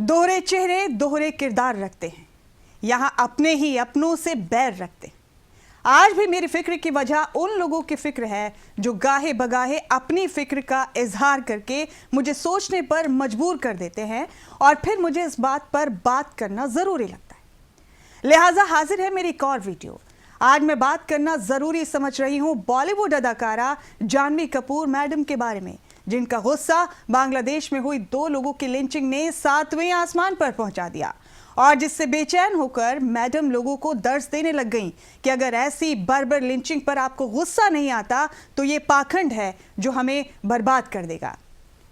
दोहरे चेहरे दोहरे किरदार रखते हैं, यहाँ अपने ही अपनों से बैर रखते हैं। आज भी मेरी फिक्र की वजह उन लोगों की फिक्र है जो गाहे बगाहे अपनी फिक्र का इजहार करके मुझे सोचने पर मजबूर कर देते हैं और फिर मुझे इस बात पर बात करना ज़रूरी लगता है। लिहाजा हाजिर है मेरी एक और वीडियो। आज मैं बात करना ज़रूरी समझ रही हूँ बॉलीवुड अदाकारा जानवी कपूर मैडम के बारे में, जिनका गुस्सा बांग्लादेश में हुई 2 लोगों की लिंचिंग ने 7वें आसमान पर पहुंचा दिया और जिससे बेचैन होकर मैडम लोगों को दर्ज देने लग गईं कि अगर ऐसी बर्बर लिंचिंग पर आपको गुस्सा नहीं आता तो ये पाखंड है जो हमें बर्बाद कर देगा।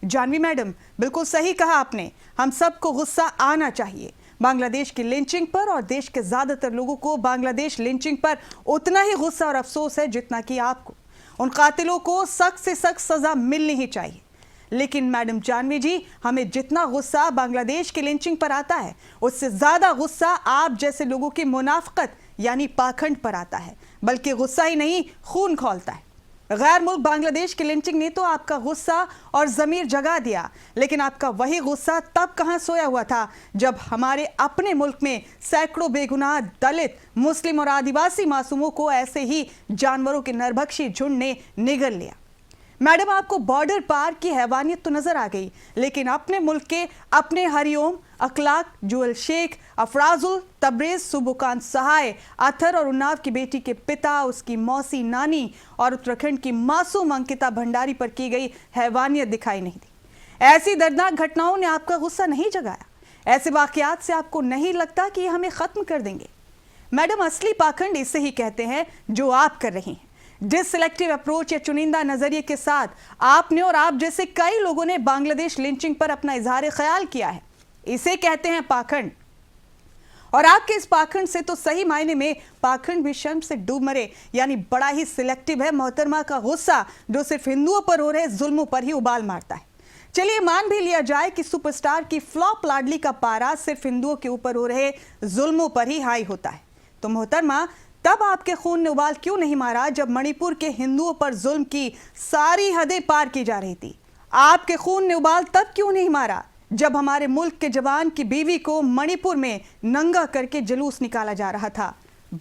जानवी मैडम, बिल्कुल सही कहा आपने, हम सबको गुस्सा आना चाहिए बांग्लादेश की लिंचिंग पर, और देश के ज्यादातर लोगों को बांग्लादेश लिंचिंग पर उतना ही गुस्सा और अफसोस है जितना कि आपको। उन कातिलों को सख्त से सख्त सजा मिलनी ही चाहिए। लेकिन मैडम जानवी जी, हमें जितना गुस्सा बांग्लादेश की लिंचिंग पर आता है उससे ज्यादा गुस्सा आप जैसे लोगों की मुनाफकत यानी पाखंड पर आता है। बल्कि गुस्सा ही नहीं, खून खौलता है। गैर मुल्क बांग्लादेश की लिंचिंग ने तो आपका गुस्सा और जमीर जगा दिया, लेकिन आपका वही गुस्सा तब कहां सोया हुआ था जब हमारे अपने मुल्क में सैकड़ों बेगुनाह दलित, मुस्लिम और आदिवासी मासूमों को ऐसे ही जानवरों के नरभक्षी झुंड ने निगल लिया। मैडम, आपको बॉर्डर पार की हैवानियत तो नजर आ गई, लेकिन अपने मुल्क के अपने हरिओम, अखलाक, जुअल शेख, अफराजुल, तब्रेज, सुबुकान सहाय, अथर और उन्नाव की बेटी के पिता, उसकी मौसी नानी और उत्तराखंड की मासूम अंकिता भंडारी पर की गई हैवानियत दिखाई नहीं दी। ऐसी दर्दनाक घटनाओं ने आपका गुस्सा नहीं जगाया। ऐसे वाकयात से आपको नहीं लगता कि ये हमें खत्म कर देंगे। मैडम, असली पाखंड इसे ही कहते हैं जो आप कर रही हैं। डिससेलेक्टिव अप्रोच या चुनिंदा नजरिए के साथ आपने और आप जैसे कई लोगों ने बांग्लादेश लिंचिंग पर अपना इजहार ख्याल किया है। इसे कहते हैं पाखंड। और आपके इस पाखंड से तो सही मायने में पाखंड भी शर्म से डूब मरे, यानी बड़ा ही सिलेक्टिव है मोहतरमा का गुस्सा, जो सिर्फ हिंदुओं पर हो रहे जुल्मों पर ही उबाल मारता है। चलिए मान भी लिया जाए कि सुपरस्टार की फ्लॉप लाडली का पारा सिर्फ हिंदुओं के ऊपर हो रहे जुल्मों पर ही हाई होता है, तो मोहतरमा तब आपके खून ने उबाल क्यों नहीं मारा जब मणिपुर के हिंदुओं पर जुल्म की सारी हदें पार की जा रही थी? आपके खून ने उबाल तब क्यों नहीं मारा जब हमारे मुल्क के जवान की बीवी को मणिपुर में नंगा करके जुलूस निकाला जा रहा था?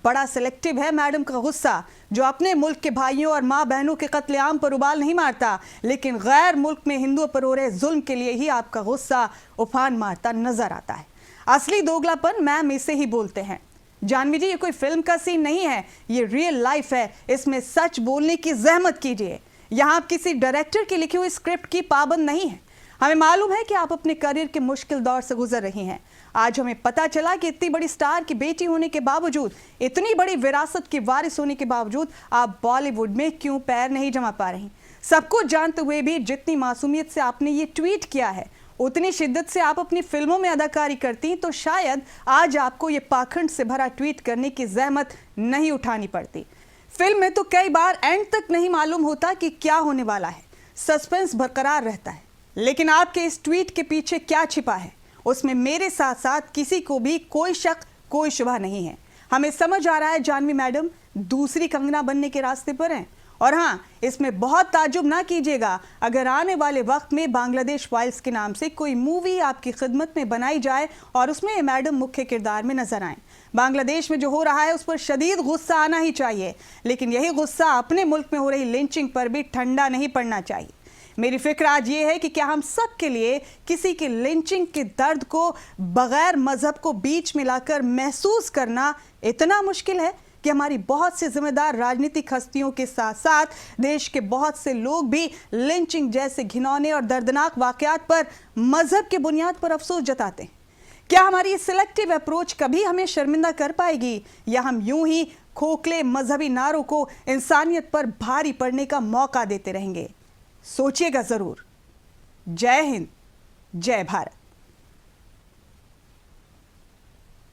बड़ा सिलेक्टिव है मैडम का गुस्सा, जो अपने मुल्क के भाइयों और माँ बहनों के कत्लेआम पर उबाल नहीं मारता, लेकिन गैर मुल्क में हिंदुओं पर हो रहे जुल्म के लिए ही आपका गुस्सा उफान मारता नजर आता है। असली दोगलापन मैम इसे ही बोलते हैं। जानवी जी, ये कोई फिल्म का सीन नहीं है, ये रियल लाइफ है। इसमें सच बोलने की जहमत कीजिए। यहाँ आप किसी डायरेक्टर की लिखी हुई स्क्रिप्ट की पाबंद नहीं है। हमें मालूम है कि आप अपने करियर के मुश्किल दौर से गुजर रही हैं। आज हमें पता चला कि इतनी बड़ी स्टार की बेटी होने के बावजूद, इतनी बड़ी विरासत की वारिस होने के बावजूद आप बॉलीवुड में क्यों पैर नहीं जमा पा रही। सब कुछ जानते हुए भी जितनी मासूमियत से आपने ये ट्वीट किया है, उतनी शिद्दत से आप अपनी फिल्मों में अदाकारी करती तो शायद आज आपको ये पाखंड से भरा ट्वीट करने की जहमत नहीं उठानी पड़ती। फिल्म में तो कई बार एंड तक नहीं मालूम होता कि क्या होने वाला है, सस्पेंस बरकरार रहता है। लेकिन आपके इस ट्वीट के पीछे क्या छिपा है, उसमें मेरे साथ साथ किसी को भी कोई शक, कोई शुबा नहीं है। हमें समझ आ रहा है जानवी मैडम दूसरी कंगना बनने के रास्ते पर हैं। और हाँ, इसमें बहुत ताजुब ना कीजिएगा अगर आने वाले वक्त में बांग्लादेश फाइल्स के नाम से कोई मूवी आपकी खिदमत में बनाई जाए और उसमें ये मैडम मुख्य किरदार में नजर आए। बांग्लादेश में जो हो रहा है उस पर शदीद गुस्सा आना ही चाहिए, लेकिन यही गुस्सा अपने मुल्क में हो रही लिंचिंग पर भी ठंडा नहीं पड़ना चाहिए। मेरी फिक्र आज ये है कि क्या हम सब के लिए किसी की लिंचिंग के दर्द को बगैर मजहब को बीच में लाकर महसूस करना इतना मुश्किल है कि हमारी बहुत से जिम्मेदार राजनीतिक हस्तियों के साथ साथ देश के बहुत से लोग भी लिंचिंग जैसे घिनौने और दर्दनाक वाकयात पर मजहब के बुनियाद पर अफसोस जताते हैं? क्या हमारी सिलेक्टिव अप्रोच कभी हमें शर्मिंदा कर पाएगी, या हम यूं ही खोखले मजहबी नारों को इंसानियत पर भारी पड़ने का मौका देते रहेंगे? सोचिएगा जरूर। जय हिंद, जय भारत।